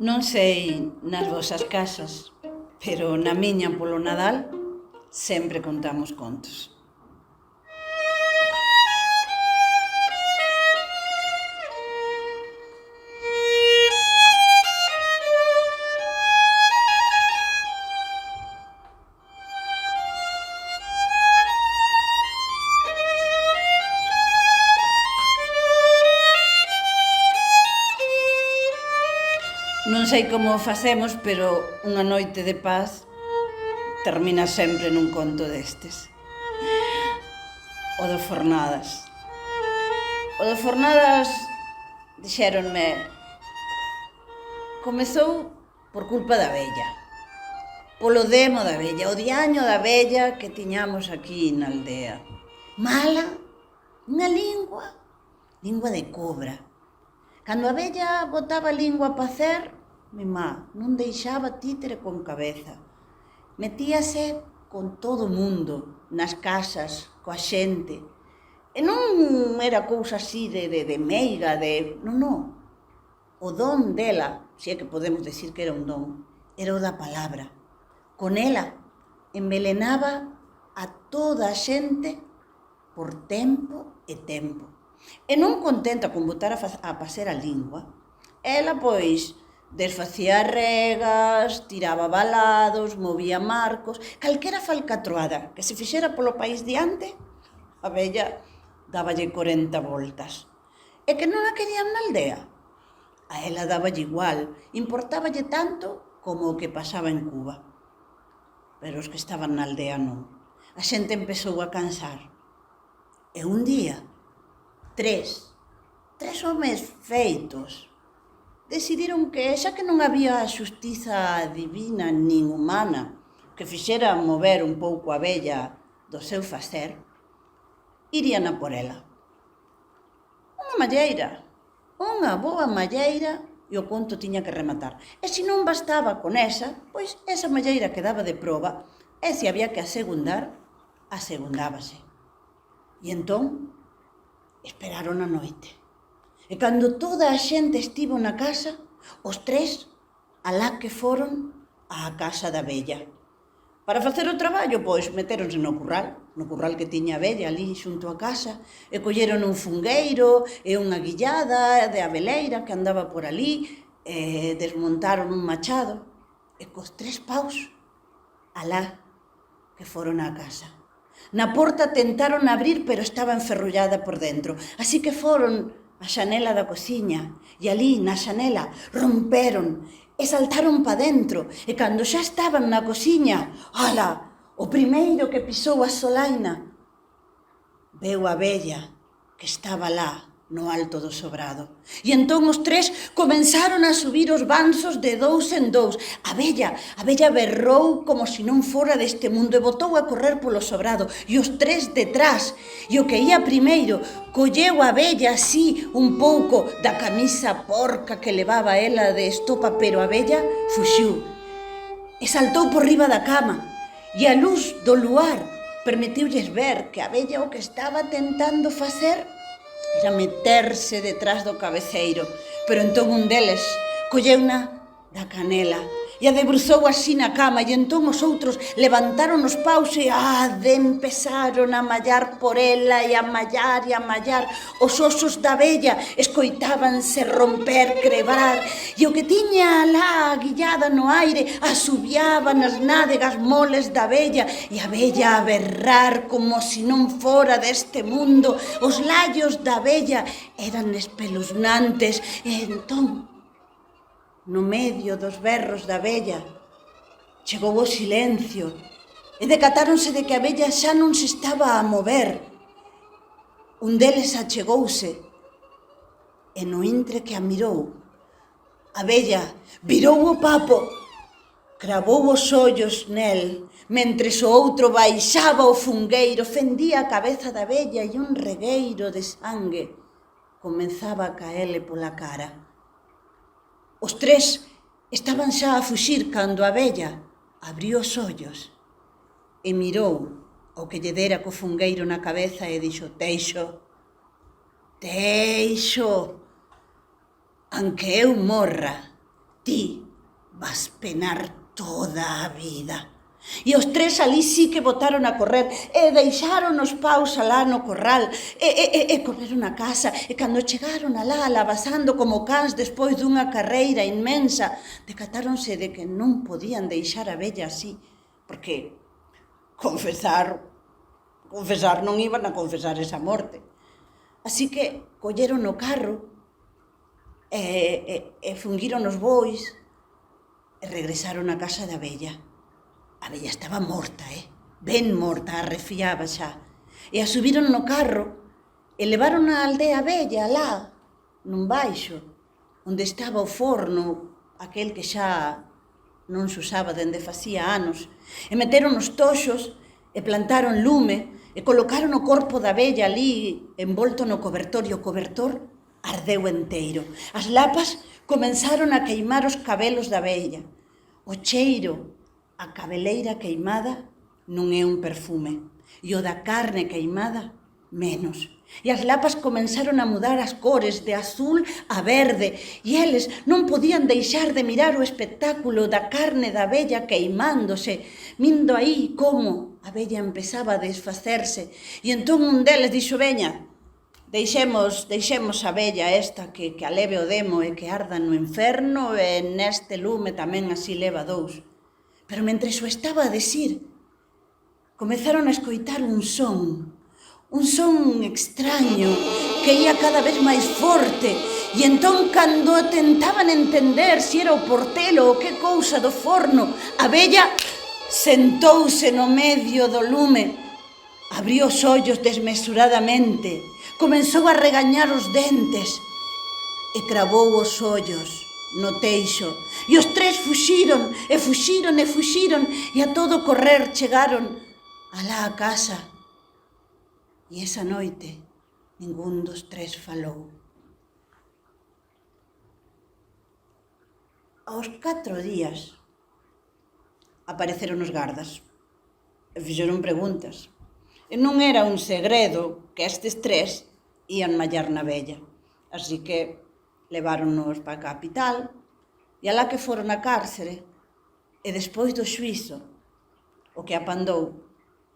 Non sei nas vosas casas, pero na miña polo Nadal sempre contamos contos. Non sei como o facemos, pero unha noite de paz termina sempre nun conto destes. O do Fornadas. O do Fornadas dixéronme comezou por culpa da vella. Polo demo da vella, o diaño da vella que tiñamos aquí na aldea. Mala, unha lingua de cobra. Cando a vella botaba a lingua a pacer, mi má non deixaba títere con cabeza. Metíase con todo o mundo, nas casas, coa xente. E non era cousa así de meiga, Non. O don dela, se é que podemos decir que era un don, era o da palabra. Con ela envelenaba a toda a xente por tempo e tempo. E non contenta con botar a paser a lingua, ela, pois, desfacía regas, tiraba balados, movía marcos, calquera falcatroada que se fixera polo país diante, a vella dáballe 40 voltas. E que non a querían na aldea, a ela dáballe igual, importáballe tanto como o que pasaba en Cuba. Pero os que estaban na aldea non. A xente empezou a cansar. E un día, tres homes feitos decidiron que, xa que non había xustiza divina nin humana que fixera mover un pouco a vella do seu facer, irían a por ela. Unha boa malleira, e o conto tiña que rematar. E se non bastaba con esa, pois esa malleira quedaba de proba, e se había que asegundar, asegundábase. E entón, esperaron a noite. E cando toda a xente estivo na casa, os tres alá que foron á casa da vella. Para facer o traballo, pois, metéronse no curral que tiña a vella ali xunto á casa, e colleron un fungueiro e unha guillada de abeleira que andaba por ali, e desmontaron un machado, e cos tres paus alá que foron á casa. Na porta tentaron abrir, pero estaba enferrullada por dentro. Así que foron á xanela da cociña e ali, na xanela, romperon e saltaron pa dentro. E cando xa estaban na cociña, ala, o primeiro que pisou a solaina veu a vella que estaba lá no alto do sobrado. E entón os tres comenzaron a subir os banzos de dous en dous. A vella berrou como se non fora deste mundo e botou a correr polo sobrado. E os tres detrás. E o que ia primeiro colleu a vella así un pouco da camisa porca que levaba ela de estopa, pero a vella fuxiu e saltou por riba da cama. E a luz do luar permitiulles ver que a vella o que estaba tentando facer era meterse detrás do cabeceiro, pero entón un deles colleuna da canela e a debruzou así na cama, e entón os outros levantaron os paus e empezaron a mallar por ela e a mallar. Os osos da vella escoitábanse romper, crebar, e o que tiña lá a guillada no aire asubiaba nas nádegas moles da vella, e a vella a berrar como se non fora deste mundo. Os lallos da vella eran espeluznantes, e entón, no medio dos berros da vella, chegou o silencio e decatáronse de que a vella xa non se estaba a mover. Un deles achegouse e no intre que a mirou, a vella virou o papo, cravou os ollos nel, mentres o outro baixaba o fungueiro, fendía a cabeza da vella e un regueiro de sangue comenzaba a caerle pola cara. Os tres estaban xa a fuxir cando a vella abriu os ollos e mirou ao que lle dera co fungueiro na cabeza e dixo: Teixo, anque eu morra, ti vas penar toda a vida. E os tres ali sí que botaron a correr e deixaron os paus alá no corral e correron a casa e cando chegaron alá alabasando como cans despois dunha carreira inmensa decatáronse de que non podían deixar a vella así porque confesar non iban a confesar esa morte. Así que colleron o carro e funguiron os bois e regresaron á casa da vella. A vella estaba morta, ben morta, arrefiaba xa. E a subiron no carro e levaron á aldea vella, lá, nun baixo, onde estaba o forno, aquel que xa non se usaba dende facía anos, e meteron os toxos e plantaron lume e colocaron o corpo da vella ali envolto no cobertor e o cobertor ardeu enteiro. As lapas comenzaron a queimar os cabelos da vella. O cheiro a cabeleira queimada non é un perfume, e o da carne queimada menos. E as lapas comenzaron a mudar as cores de azul a verde, e eles non podían deixar de mirar o espectáculo da carne da vella queimándose, mindo aí como a vella empezaba a desfacerse, e entón un deles dixo, veña, deixemos a vella esta que aleve o demo e que arda no inferno, e neste lume tamén así leva dous. Pero mentres o estaba a decir, comezaron a escoitar un son extraño que ia cada vez máis forte, e entón, cando tentaban entender se era o portelo ou que cousa do forno, a vella sentouse no medio do lume, abriu os ollos desmesuradamente, comenzou a regañar os dentes e cravou os ollos no teixo, e os tres fuxiron, e a todo correr chegaron alá a casa. E esa noite ningún dos tres falou. Aos 4 días apareceron os gardas e fixeron preguntas. E non era un segredo que estes tres ían mallar na vella, así que leváronnos para a capital e alá que foron á cárcere e despois do xuízo o que apandou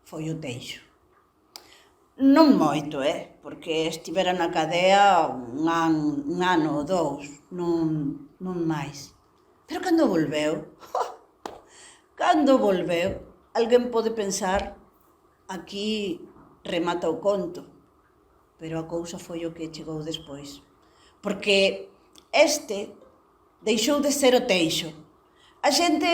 foi o teixo. Non moito, porque estivera na cadea un ano ou dous, non máis. Pero cando volveu, alguén pode pensar aquí remata o conto, pero a cousa foi o que chegou despois. Porque este deixou de ser o teixo. A xente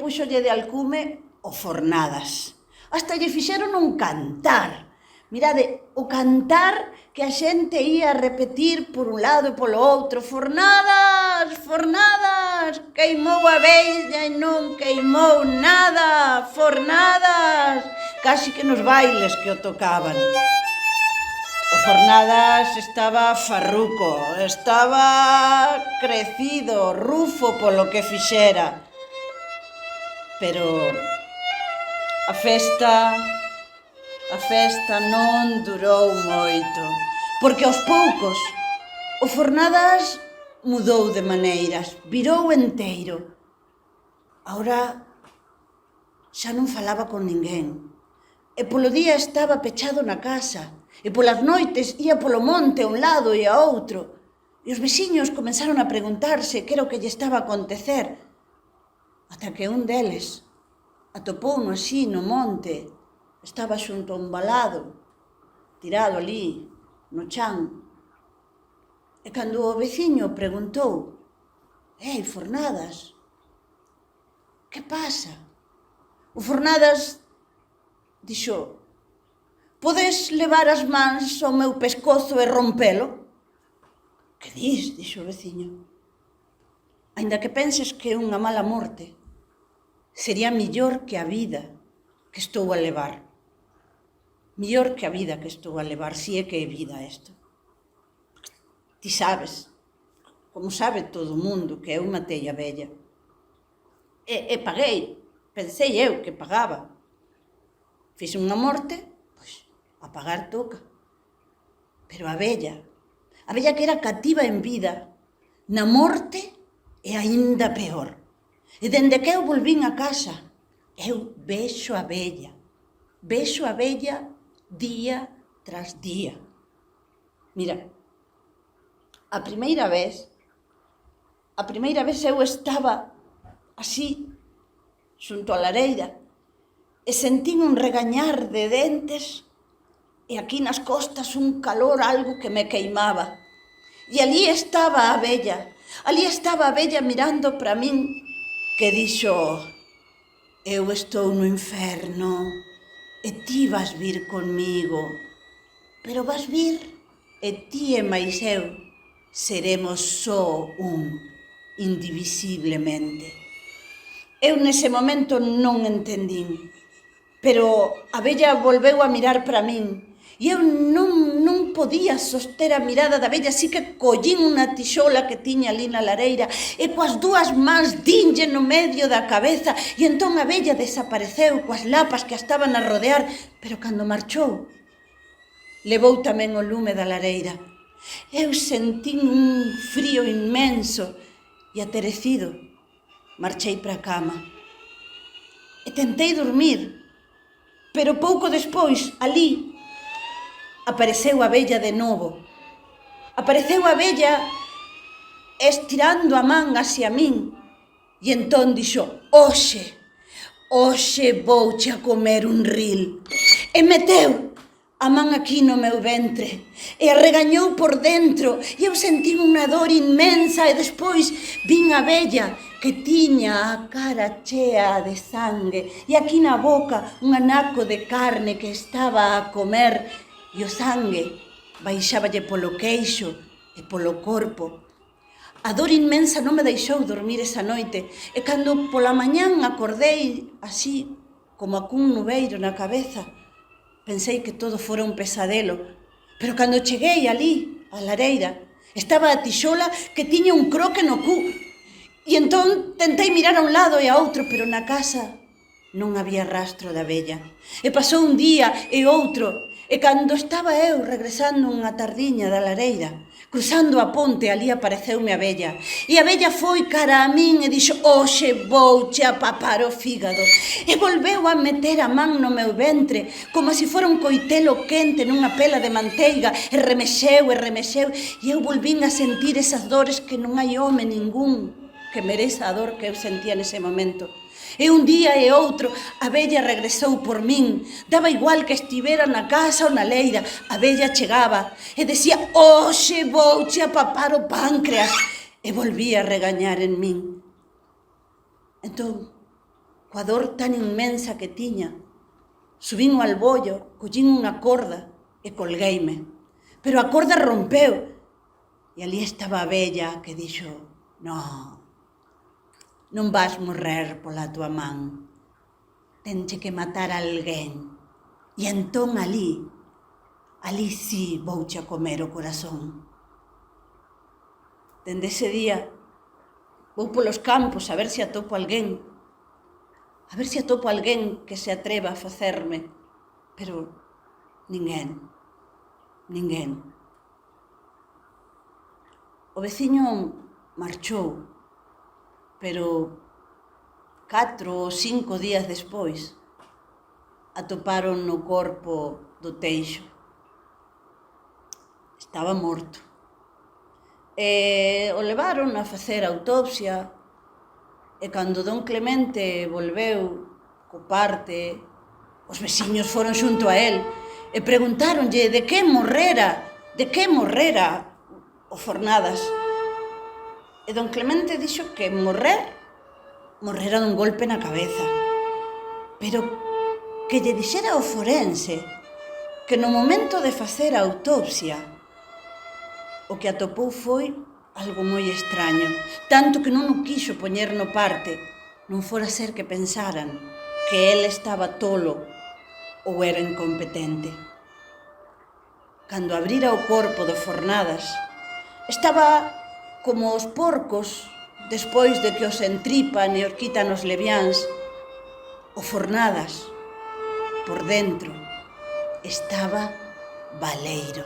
púxolle de alcume o Fornadas. Hasta lle fixeron un cantar. Mirade, o cantar que a xente ia repetir por un lado e polo outro. Fornadas, Fornadas, queimou a vella e non queimou nada. Fornadas, casi que nos bailes que o tocaban. O Fornadas estaba farruco, estaba crecido, rufo polo que fixera. Pero a festa non durou moito, porque aos poucos o Fornadas mudou de maneiras, virou enteiro. Ahora xa non falaba con ninguén, e polo día estaba pechado na casa, e polas noites ia polo monte a un lado e a outro, e os veciños comenzaron a preguntarse que era o que lle estaba a acontecer, ata que un deles atopouno así no monte, estaba xunto a un valado, tirado ali no chan, e cando o veciño preguntou, Fornadas, que pasa? O Fornadas dixo, podes levar as mans ao meu pescozo e rompelo? Que dis? Dixo o veciño. Aínda que penses que é unha mala morte, sería millor que a vida que estou a levar. Millor que a vida que estou a levar, si é que é vida isto. Ti sabes, como sabe todo o mundo, que eu matei a vella. E paguei, pensei eu que pagaba. Fixe unha morte, pois a pagar toca. Pero a vella que era cativa en vida, na morte e aínda peor. E dende que eu volvín a casa, eu vexo a vella día tras día. Mira, a primeira vez eu estaba así, xunto a lareira, e sentín un regañar de dentes e aquí nas costas un calor, algo que me queimaba. E ali estaba a vella mirando para min, que dixo: eu estou no inferno e ti vas vir conmigo, pero vas vir e ti e máis eu seremos só un, indivisiblemente. Eu nese momento non entendín, pero a vella volveu a mirar para min e eu non podía soster a mirada da vella, así que collín unha tixola que tiña ali na lareira e coas dúas mans dinlle no medio da cabeza e entón a vella desapareceu coas lapas que a estaban a rodear, pero cando marchou levou tamén o lume da lareira. Eu sentín un frío inmenso e aterecido. Marchei para a cama e tentei dormir, pero pouco despois, ali, apareceu a vella de novo. Apareceu a vella estirando a man hacia min e entón dixo: hoxe vouche a comer un ril. E meteu a man aquí no meu ventre e a regañou por dentro e eu sentín unha dor inmensa e despois vin a vella que tiña a cara chea de sangue e aquí na boca un anaco de carne que estaba a comer e o sangue baixáballe polo queixo e polo corpo. A dor inmensa non me deixou dormir esa noite e cando pola mañán acordei así como a cun nubeiro na cabeza, pensei que todo fora un pesadelo, pero cando cheguei ali, á lareira, estaba a tixola que tiña un croque no cu. E entón tentei mirar a un lado e a outro, pero na casa non había rastro da vella. E pasou un día e outro, e cando estaba eu regresando unha tardiña da lareira, cruzando a ponte, ali apareceume a vella. E a vella foi cara a min e dixo: hoxe vouche a papar o fígado. E volveu a meter a man no meu ventre, como se fora un coitelo quente nunha pela de manteiga, e remexeu, e eu volvín a sentir esas dores que non hai home ningún que mereza a dor que eu sentía nese momento. E un día e outro a vella regresou por min, daba igual que estivera na casa ou na leira, a vella chegaba e decía: hoxe vouche a papar o páncreas, e volvía a regañar en min. Entón, coa dor tan inmensa que tiña, subín ao albollo, collín unha corda e colgueime, pero a corda rompeu e ali estaba a vella que dixo: non vas morrer pola tua man, tenche que matar a alguén. E entón ali sí vouche a comer o corazón. Dende ese día vou polos campos a ver se atopo alguén, que se atreva a facerme, pero ninguén. O veciño marchou, pero 4 ou 5 días despois atoparon no corpo do teixo. Estaba morto. E o levaron a facer autopsia e cando don Clemente volveu co parte, os veciños foron xunto a él e preguntáronlle de que morrera o Fornadas. E don Clemente dixo que morrera dun golpe na cabeza, pero que lle dixera o forense que no momento de facer a autopsia o que atopou foi algo moi extraño, tanto que non o quixo poñer no parte, non fora ser que pensaran que el estaba tolo ou era incompetente. Cando abrira o corpo do Fornadas, estaba como os porcos, despois de que os entripan e os quitan os leviáns. O Fornadas, por dentro, estaba baleiro.